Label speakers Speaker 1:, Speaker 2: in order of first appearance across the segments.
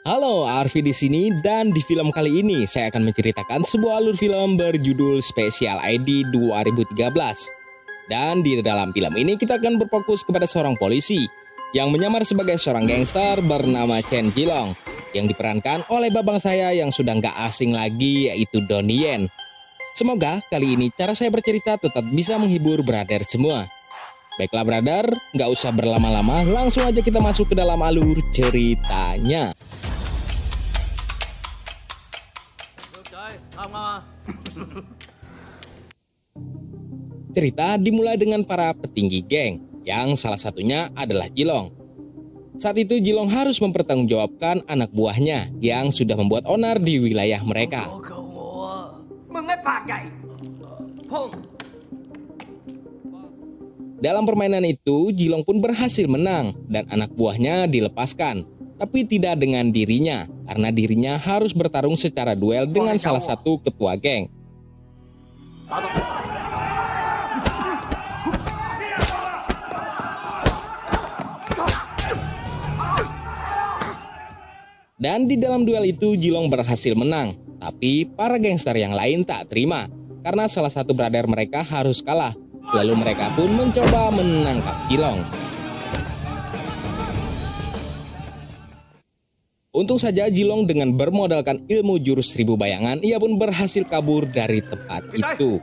Speaker 1: Halo, Arfi di sini dan di film kali ini saya akan menceritakan sebuah alur film berjudul Special ID 2013. Dan di dalam film ini kita akan berfokus kepada seorang polisi yang menyamar sebagai seorang gangster bernama Chen Jilong yang diperankan oleh babang saya yang sudah nggak asing lagi yaitu Donnie Yen. Semoga kali ini cara saya bercerita tetap bisa menghibur brother semua. Baiklah brother, nggak usah berlama-lama, langsung aja kita masuk ke dalam alur ceritanya. Cerita dimulai dengan para petinggi geng, yang salah satunya adalah Jilong. Saat itu Jilong harus mempertanggungjawabkan anak buahnya yang sudah membuat onar di wilayah mereka. Dalam permainan itu, Jilong pun berhasil menang dan anak buahnya dilepaskan. Tapi tidak dengan dirinya, karena dirinya harus bertarung secara duel dengan salah satu ketua geng. Dan di dalam duel itu Jilong berhasil menang, tapi para gangster yang lain tak terima, karena salah satu brother mereka harus kalah. Lalu mereka pun mencoba menangkap Jilong. Untung saja Jilong dengan bermodalkan ilmu jurus 1000 bayangan, ia pun berhasil kabur dari tempat itu.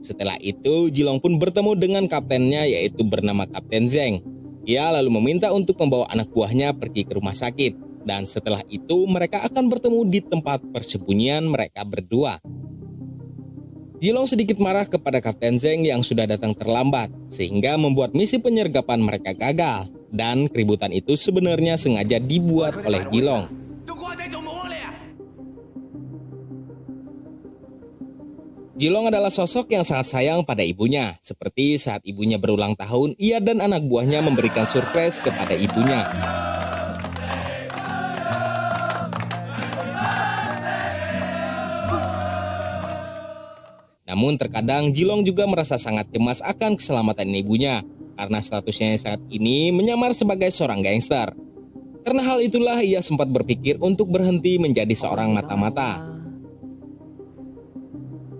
Speaker 1: Setelah itu, Jilong pun bertemu dengan kaptennya yaitu bernama Kapten Zeng. Ia lalu meminta untuk membawa anak buahnya pergi ke rumah sakit. Dan setelah itu, mereka akan bertemu di tempat persembunyian mereka berdua. Jilong sedikit marah kepada Kapten Zeng yang sudah datang terlambat, sehingga membuat misi penyergapan mereka gagal. Dan keributan itu sebenarnya sengaja dibuat oleh Jilong. Jilong adalah sosok yang sangat sayang pada ibunya. Seperti saat ibunya berulang tahun, ia dan anak buahnya memberikan surprise kepada ibunya. Namun terkadang Jilong juga merasa sangat cemas akan keselamatan ibunya. Karena statusnya saat ini menyamar sebagai seorang gangster. Karena hal itulah ia sempat berpikir untuk berhenti menjadi seorang mata-mata.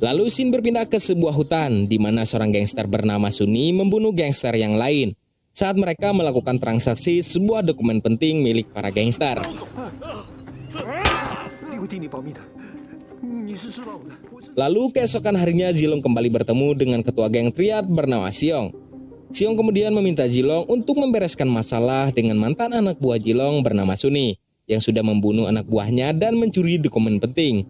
Speaker 1: Lalu scene berpindah ke sebuah hutan di mana seorang gangster bernama Sunny membunuh gangster yang lain saat mereka melakukan transaksi sebuah dokumen penting milik para gangster. Lalu keesokan harinya Jilong kembali bertemu dengan ketua geng triad bernama Xiong. Xiong kemudian meminta Jilong untuk membereskan masalah dengan mantan anak buah Jilong bernama Sunny yang sudah membunuh anak buahnya dan mencuri dokumen penting.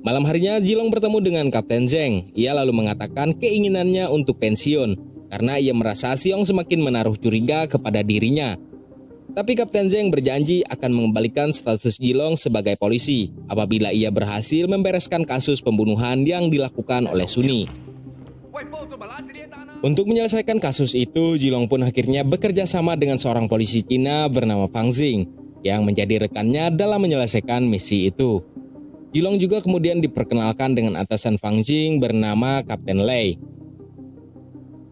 Speaker 1: Malam harinya Jilong bertemu dengan Kapten Zeng. Ia lalu mengatakan keinginannya untuk pensiun karena ia merasa Xiong semakin menaruh curiga kepada dirinya. Tapi Kapten Zeng berjanji akan mengembalikan status Jilong sebagai polisi apabila ia berhasil membereskan kasus pembunuhan yang dilakukan oleh Sunny. Untuk menyelesaikan kasus itu, Jilong pun akhirnya bekerja sama dengan seorang polisi Cina bernama Fang Jing yang menjadi rekannya dalam menyelesaikan misi itu. Jilong juga kemudian diperkenalkan dengan atasan Fang Jing bernama Kapten Lei.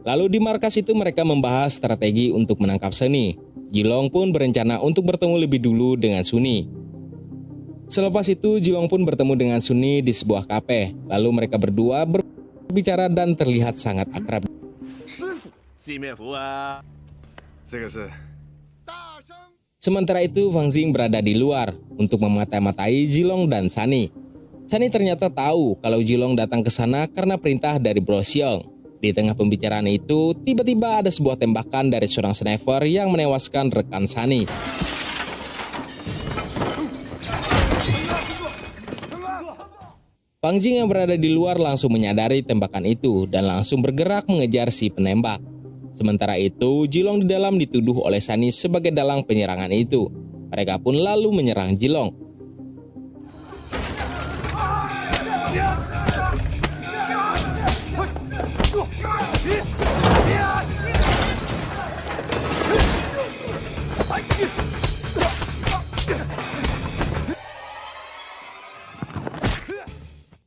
Speaker 1: Lalu di markas itu mereka membahas strategi untuk menangkap Sunny. Jilong pun berencana untuk bertemu lebih dulu dengan Sunny. Selepas itu Jilong pun bertemu dengan Sunny di sebuah kafe. Lalu mereka berdua berbicara dan terlihat sangat akrab. Sementara itu Fang Jing berada di luar untuk memata-matai Jilong dan Sunny. Sunny ternyata tahu kalau Jilong datang ke sana karena perintah dari Bro Xiong. Di tengah pembicaraan itu, tiba-tiba ada sebuah tembakan dari seorang sniper yang menewaskan rekan Sunny. Fang Jing yang berada di luar langsung menyadari tembakan itu dan langsung bergerak mengejar si penembak. Sementara itu, Jilong di dalam dituduh oleh Sunny sebagai dalang penyerangan itu. Mereka pun lalu menyerang Jilong.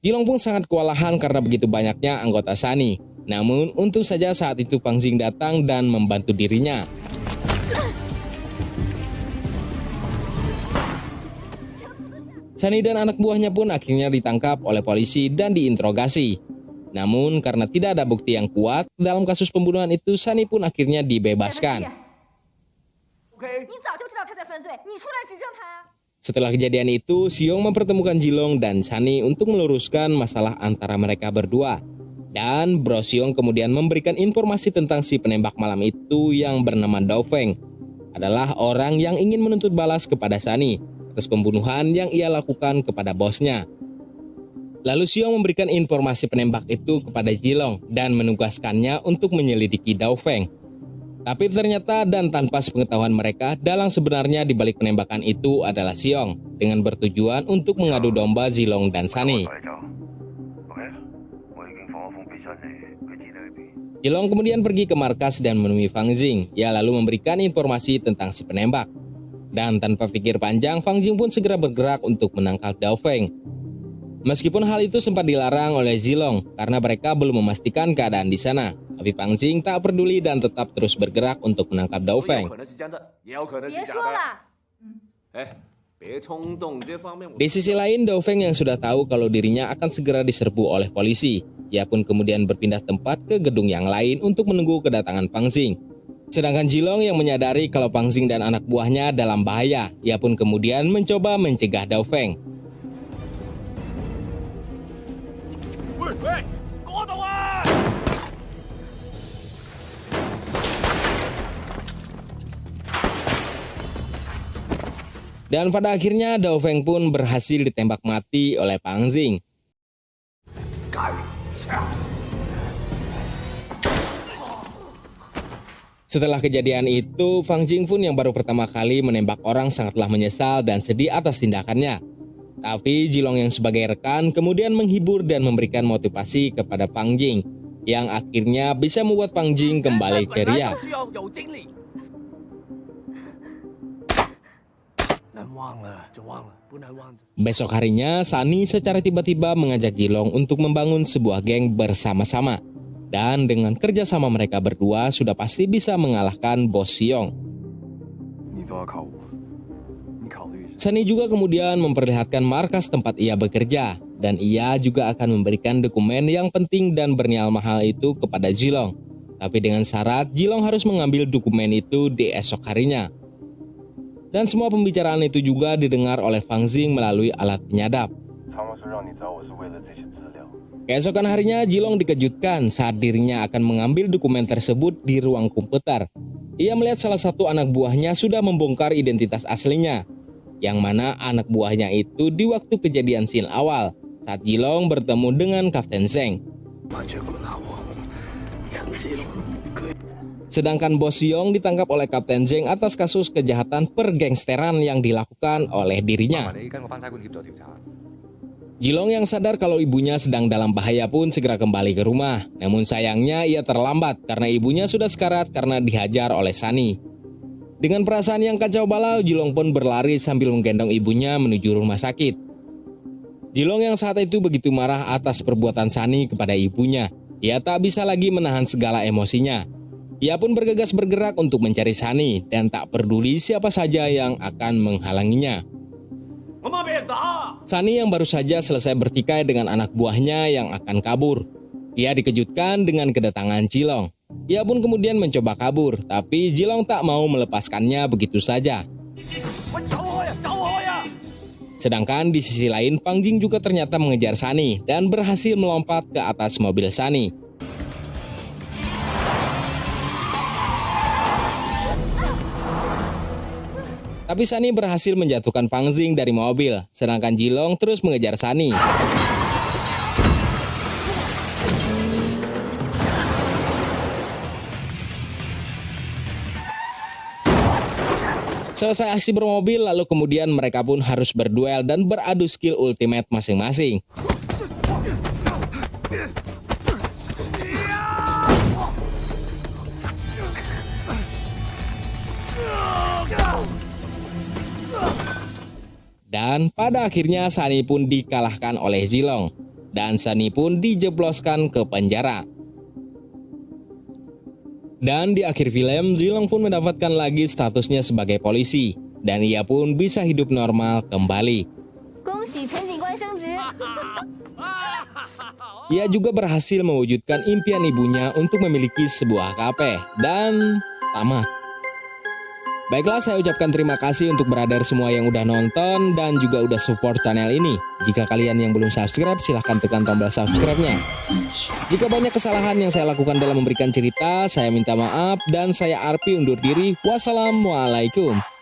Speaker 1: Jilong pun sangat kewalahan karena begitu banyaknya anggota Sunny. Namun untung saja saat itu Fang Jing datang dan membantu dirinya. Sunny dan anak buahnya pun akhirnya ditangkap oleh polisi dan diinterogasi. Namun karena tidak ada bukti yang kuat dalam kasus pembunuhan itu, Sunny pun akhirnya dibebaskan. Setelah kejadian itu, Xiong mempertemukan Jilong dan Sunny untuk meluruskan masalah antara mereka berdua. Dan Bro Xiong kemudian memberikan informasi tentang si penembak malam itu yang bernama Dao Feng. Adalah orang yang ingin menuntut balas kepada Sunny atas pembunuhan yang ia lakukan kepada bosnya. Lalu Xiong memberikan informasi penembak itu kepada Jilong dan menugaskannya untuk menyelidiki Dao Feng. Tapi ternyata dan tanpa sepengetahuan mereka, dalang sebenarnya di balik penembakan itu adalah Xiong dengan bertujuan untuk mengadu domba Jilong dan Sunny. Jilong kemudian pergi ke markas dan menemui Fang Jing. Ia lalu memberikan informasi tentang si penembak. Dan tanpa pikir panjang, Fang Jing pun segera bergerak untuk menangkap Dao Feng. Meskipun hal itu sempat dilarang oleh Jilong karena mereka belum memastikan keadaan di sana. Tapi Fang Jing tak peduli dan tetap terus bergerak untuk menangkap Dao Feng. Di sisi lain, Dao Feng yang sudah tahu kalau dirinya akan segera diserbu oleh polisi. Ia pun kemudian berpindah tempat ke gedung yang lain untuk menunggu kedatangan Fang Jing. Sedangkan Jilong yang menyadari kalau Fang Jing dan anak buahnya dalam bahaya, ia pun kemudian mencoba mencegah Dao Feng. Dan pada akhirnya Dao Feng pun berhasil ditembak mati oleh Fang Jing. Setelah kejadian itu, Fang Jing pun yang baru pertama kali menembak orang sangatlah menyesal dan sedih atas tindakannya. Tapi Jilong yang sebagai rekan kemudian menghibur dan memberikan motivasi kepada Fang Jing, yang akhirnya bisa membuat Fang Jing kembali ceria. Besok harinya, Sunny secara tiba-tiba mengajak Jilong untuk membangun sebuah geng bersama-sama. Dan dengan kerjasama mereka berdua sudah pasti bisa mengalahkan bos Xiong. Sunny juga kemudian memperlihatkan markas tempat ia bekerja. Dan ia juga akan memberikan dokumen yang penting dan bernilai mahal itu kepada Jilong. Tapi dengan syarat Jilong harus mengambil dokumen itu di esok harinya. Dan semua pembicaraan itu juga didengar oleh Fang Jing melalui alat penyadap. Keesokan harinya, Jilong dikejutkan saat dirinya akan mengambil dokumen tersebut di ruang komputer. Ia melihat salah satu anak buahnya sudah membongkar identitas aslinya, yang mana anak buahnya itu di waktu kejadian scene awal, saat Jilong bertemu dengan Kapten Zheng. Sedangkan bos Xiong ditangkap oleh Kapten Zheng atas kasus kejahatan pergangsteran yang dilakukan oleh dirinya. Jilong yang sadar kalau ibunya sedang dalam bahaya pun segera kembali ke rumah. Namun sayangnya ia terlambat karena ibunya sudah sekarat karena dihajar oleh Sunny. Dengan perasaan yang kacau balau, Jilong pun berlari sambil menggendong ibunya menuju rumah sakit. Jilong yang saat itu begitu marah atas perbuatan Sunny kepada ibunya. Ia tak bisa lagi menahan segala emosinya. Ia pun bergegas bergerak untuk mencari Sunny dan tak peduli siapa saja yang akan menghalanginya. Sunny yang baru saja selesai bertikai dengan anak buahnya yang akan kabur. Ia dikejutkan dengan kedatangan Jilong. Ia pun kemudian mencoba kabur, tapi Jilong tak mau melepaskannya begitu saja. Sedangkan di sisi lain, Fang Jing juga ternyata mengejar Sunny dan berhasil melompat ke atas mobil Sunny. Tapi Sunny berhasil menjatuhkan Fang Jing dari mobil, sedangkan Jilong terus mengejar Sunny. Selesai aksi bermobil, lalu kemudian mereka pun harus berduel dan beradu skill ultimate masing-masing. Dan pada akhirnya Sunny pun dikalahkan oleh Jilong. Dan Sunny pun dijebloskan ke penjara. Dan di akhir film, Jilong pun mendapatkan lagi statusnya sebagai polisi. Dan ia pun bisa hidup normal kembali.
Speaker 2: 恭喜陈警官升职。
Speaker 1: Ia juga berhasil mewujudkan impian ibunya untuk memiliki sebuah kafe dan tamat. Baiklah, saya ucapkan terima kasih untuk brother semua yang udah nonton dan juga udah support channel ini. Jika kalian yang belum subscribe, silahkan tekan tombol subscribe-nya. Jika banyak kesalahan yang saya lakukan dalam memberikan cerita, saya minta maaf dan saya Arpi undur diri. Wassalamualaikum.